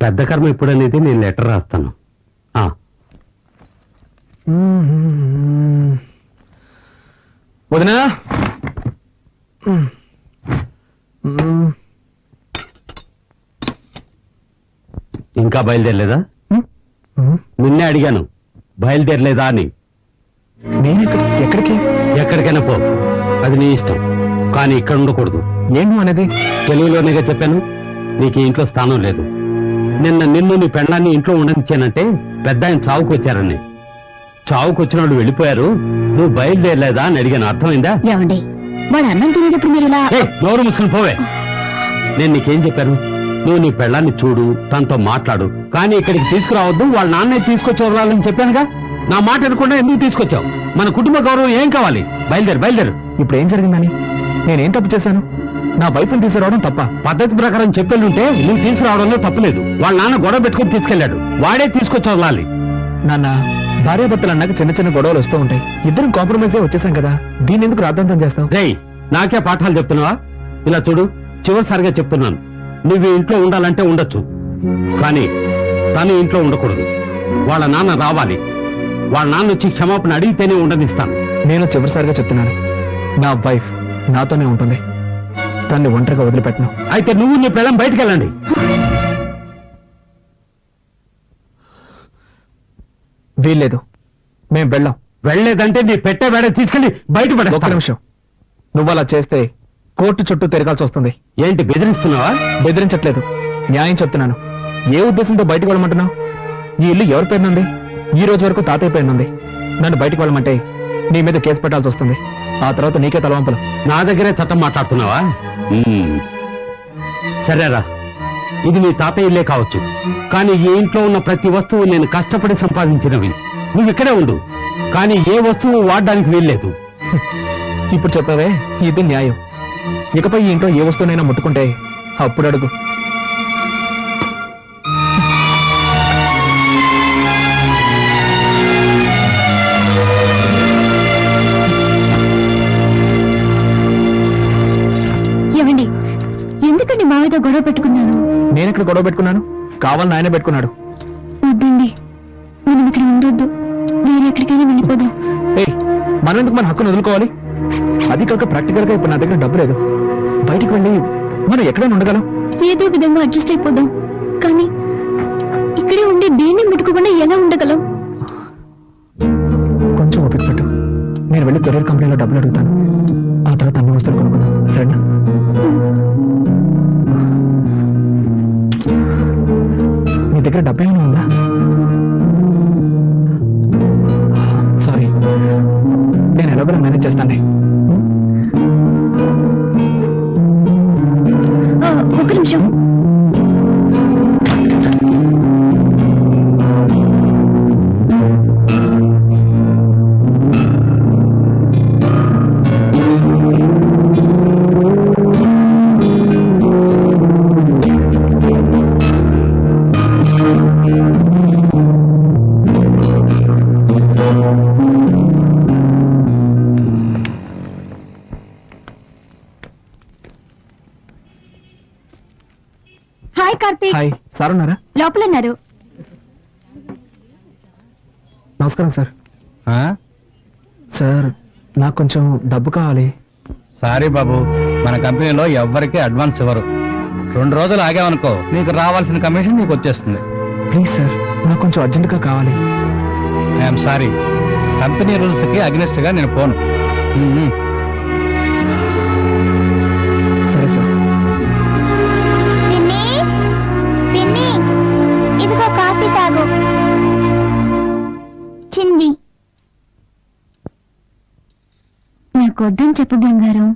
పెద్ద కర్మ ఎప్పుడనేది నేను లెటర్ రాస్తాను. వదినా, ఇంకా బయలుదేరలేదా? నిన్నే అడిగాను, బయలుదేరలేదా అని. నేను ఎక్కడికి? ఎక్కడికైనా పో, అది నీ ఇష్టం, కానీ ఇక్కడ ఉండకూడదు. ఏంటి అనేది? తెలుగులోనేగా చెప్పాను, నీకు ఈ ఇంట్లో స్థానం లేదు. నిన్ను నీ పెళ్ళాన్ని ఇంట్లో ఉండనిచ్చానంటే పెద్ద ఆయన చావుకు వచ్చారని. చావుకు వచ్చిన వాళ్ళు వెళ్ళిపోయారు, నువ్వు బయలుదేరలేదా అని అడిగాను. అర్థమైందా? ఏమండి, వాడు అన్నం తినేటప్పుడు మీరు ఇలా నోరు మూసుకుని పోవే. నేను నీకేం చెప్పాను? నువ్వు నీ పెళ్ళాన్ని చూడు, తనతో మాట్లాడు, కానీ ఇక్కడికి తీసుకురావద్దు, వాళ్ళ నాన్నే తీసుకొచ్చి వదలాలని చెప్పానుగా. నా మాట అనుకుండా ఎందుకు తీసుకొచ్చావు? మన కుటుంబ గౌరవం ఏం కావాలి? బయలుదేరు. ఇప్పుడు ఏం జరిగిందని? నేనేం తప్పు చేశాను? నా వైపుని తీసుకురావడం తప్ప? పద్ధతి ప్రకారం చెప్పెళ్ళుంటే నువ్వు తీసుకురావడంలో తప్పులేదు. వాళ్ళ నాన్న గొడవ పెట్టుకుని తీసుకెళ్లాడు, వాడే తీసుకొచ్చి వదలాలి. నాన్న, భార్యాభర్తలు అన్నాక చిన్న చిన్న గొడవలు వస్తూ ఉంటాయి. ఇద్దరం కాంప్రమైజ్ వచ్చేసాం కదా, దీన్ని ఎందుకు రాద్ధాంతం చేస్తావు? రేయ్, నాకే పాఠాలు చెప్తున్నావా? ఇలా చూడు, చివరిసారిగా చెప్తున్నాను, నువ్వు ఈ ఇంట్లో ఉండాలంటే ఉండొచ్చు, కానీ తను ఇంట్లో ఉండకూడదు. వాళ్ళ నాన్న రావాలి, వాళ్ళ నాన్న వచ్చి క్షమాపణ అడిగితేనే ఉండనిస్తాను. నేను చివరిసారిగా చెప్తున్నాను, నా వైఫ్ నాతోనే ఉంటుంది, తన్ని ఒంటరిగా వదిలిపెట్టను. అయితే నువ్వు నీ పిల్లం బయటికి వెళ్ళండి. వీల్లేదు, మేం వెళ్ళాం. వెళ్ళలేదంటే నీ పెట్టే వేడ తీసుకెళ్లి బయట పడ. ఒక్క నిమిషం, నువ్వు అలా చేస్తే కోర్టు చుట్టూ తిరగాల్సి వస్తుంది. ఏంటి బెదిరిస్తున్నావా? బెదిరించట్లేదు, న్యాయం చెప్తున్నాను. ఏ ఉద్దేశంతో బయటకు వెళ్ళమంటున్నావు? ఈ ఇల్లు ఎవరి పేరునుంది? ఈ రోజు వరకు తాతయ్య పేరునుంది. నన్ను బయటకు వెళ్ళమంటే నీ మీద కేసు పెట్టాల్సి వస్తుంది. ఆ తర్వాత నీకే తలవంపలు. నా దగ్గరే చట్టం మాట్లాడుతున్నావా? సరేరా, ఇది నీ తాతయ్య ఇల్లే కావచ్చు, కానీ ఈ ఇంట్లో ఉన్న ప్రతి వస్తువు నేను కష్టపడి సంపాదించినవి. నువ్వు ఇక్కడే ఉండు, కానీ ఏ వస్తువు వాడడానికి వీల్లేదు. ఇప్పుడు చెప్పావే, ఇది న్యాయం. ఇకపై ఈ ఇంట్లో ఏ వస్తువునైనా ముట్టుకుంటే అప్పుడు అడుగు. ఏమండి, ఎందుకండి మావితో గొడవ పెట్టుకున్నాను? నేను ఇక్కడ గొడవ పెట్టుకున్నాను? కావాలని ఆయన పెట్టుకున్నాడు. వద్దండి, మనం ఇక్కడ ఉండొద్దు, వేరే ఎక్కడికైనా వెళ్ళిపోదాం. మనం ఎందుకు మన హక్కును వదులుకోవాలి? అది కాక ప్రాక్టికల్ గా ఇప్పుడు నా దగ్గర డబ్బు లేదు. బయటికి వెళ్ళి మనం ఎక్కడైనా ఉండగలం. ఏదో విధంగా అడ్జస్ట్ అయిపోదాం, కానీ ఇక్కడే ఉండి దేన్ని ముట్టుకోకుండా ఎలా ఉండగలం? కొంచెం ఓపిక పట్టు, నేను వెళ్ళి కొరియర్ కంపెనీలో డబ్బులు అడుగుతాను. ఆ తర్వాత అన్ని వస్తువులు కొనుక్కుందాం, సరేనా? నీ దగ్గర డబ్బు ఏమైనా ఉందా? సారీ, నేను ఎలాగో మేనేజ్ చేస్తాను. ఒక నిమిషం. హాయ్ కార్తీక్. హాయ్, సార్ ఉన్నారా? లోపల ఉన్నారు. నమస్కారం సార్. సార్, నాకు కొంచెం డబ్బు కావాలి. సారీ బాబు, మన కంపెనీలో ఎవ్వరికీ అడ్వాన్స్ ఇవ్వరు. 2 రోజులు ఆగామనుకో, నీకు రావాల్సిన కమిషన్ నీకు వచ్చేస్తుంది. ప్లీజ్ సార్, నాకు కొంచెం అర్జెంటుగా కావాలి. ఐఎమ్ సారీ, కంపెనీ రూల్స్ కి అగ్నిస్ట్ గా నేను పోను. సరే సార్. ఇదిగో కాఫీ తాగు. చిన్ని, నాకు వద్దని చెప్పు బంగారం.